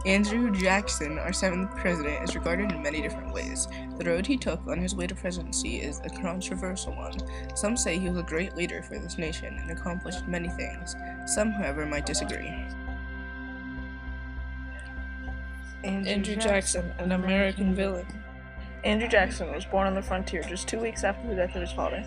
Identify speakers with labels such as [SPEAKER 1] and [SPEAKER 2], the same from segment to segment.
[SPEAKER 1] Andrew Jackson, our 7th president, is regarded in many different ways. The road he took on his way to presidency is a controversial one. Some say he was a great leader for this nation and accomplished many things. Some, however, might disagree.
[SPEAKER 2] Andrew Jackson, an American villain. Andrew Jackson was born on the frontier just 2 weeks after the death of his father.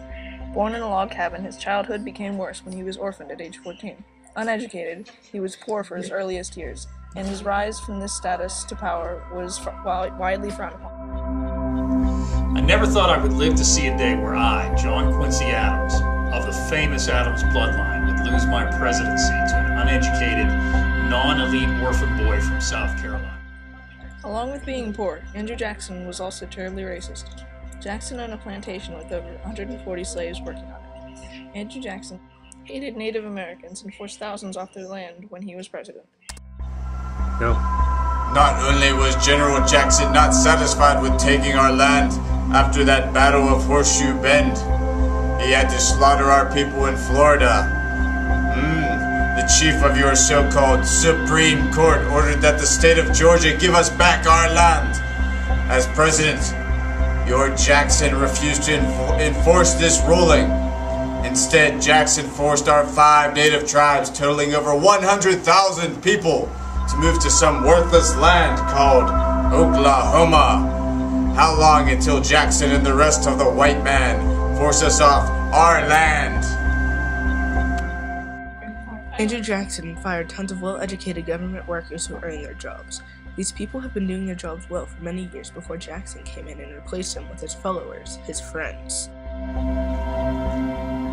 [SPEAKER 2] Born in a log cabin, his childhood became worse when he was orphaned at age 14. Uneducated, he was poor for his earliest years, and his rise from this status to power was widely frowned upon.
[SPEAKER 3] I never thought I would live to see a day where I, John Quincy Adams, of the famous Adams bloodline, would lose my presidency to an uneducated, non-elite orphan boy from South Carolina.
[SPEAKER 2] Along with being poor, Andrew Jackson was also terribly racist. Jackson owned a plantation with over 140 slaves working on it. Andrew Jackson hated Native Americans and forced thousands off their land when he was president.
[SPEAKER 4] No.
[SPEAKER 5] Not only was General Jackson not satisfied with taking our land after that Battle of Horseshoe Bend, he had to slaughter our people in Florida. The chief of your so-called Supreme Court ordered that the state of Georgia give us back our land. As president, your Jackson refused to enforce this ruling. Instead, Jackson forced our 5 native tribes, totaling over 100,000 people, to move to some worthless land called Oklahoma. How long until Jackson and the rest of the white man force us off our land?
[SPEAKER 1] Andrew Jackson fired tons of well-educated government workers who earned their jobs. These people have been doing their jobs well for many years before Jackson came in and replaced them with his followers, his friends.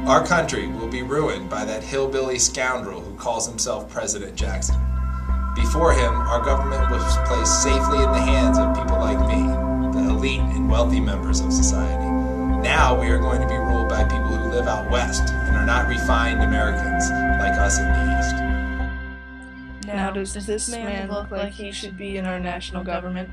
[SPEAKER 6] Our country will be ruined by that hillbilly scoundrel who calls himself President Jackson. Before him, our government was placed safely in the hands of people like me, the elite and wealthy members of society. Now we are going to be ruled by people who live out west and are not refined Americans like us in the east.
[SPEAKER 2] Now does this man look like he should be in our national government?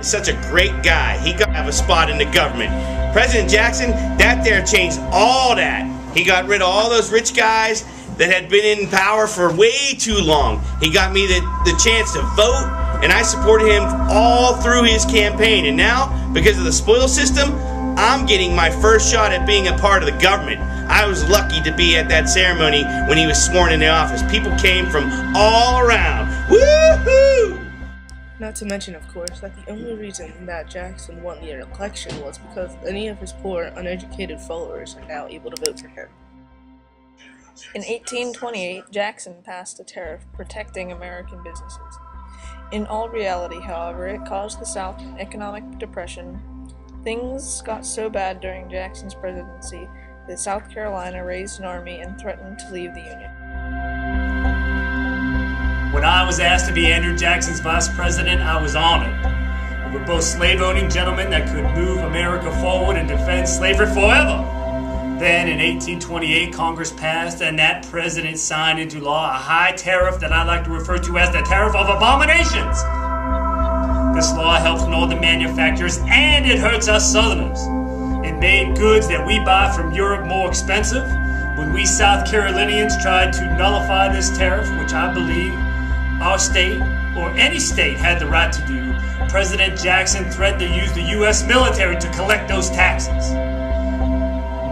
[SPEAKER 7] Such a great guy. He got to have a spot in the government. President Jackson, that there changed all that. He got rid of all those rich guys that had been in power for way too long. He got me the chance to vote, and I supported him all through his campaign. And now, because of the spoil system, I'm getting my first shot at being a part of the government. I was lucky to be at that ceremony when he was sworn into office. People came from all around. Woohoo!
[SPEAKER 1] Not to mention, of course, that the only reason that Jackson won the election was because any of his poor, uneducated followers are now able to vote for him.
[SPEAKER 2] In 1828, Jackson passed a tariff protecting American businesses. In all reality, however, it caused the South an economic depression. Things got so bad during Jackson's presidency that South Carolina raised an army and threatened to leave the Union.
[SPEAKER 3] When I was asked to be Andrew Jackson's vice president, I was honored. We were both slave-owning gentlemen that could move America forward and defend slavery forever. Then in 1828, Congress passed and that president signed into law a high tariff that I like to refer to as the Tariff of Abominations. This law helps northern manufacturers and it hurts us southerners. It made goods that we buy from Europe more expensive. When we South Carolinians tried to nullify this tariff, which I believe our state or any state had the right to do, President Jackson threatened to use the U.S. military to collect those taxes.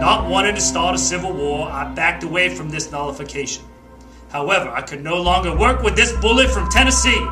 [SPEAKER 3] Not wanting to start a civil war, I backed away from this nullification. However, I could no longer work with this bully from Tennessee.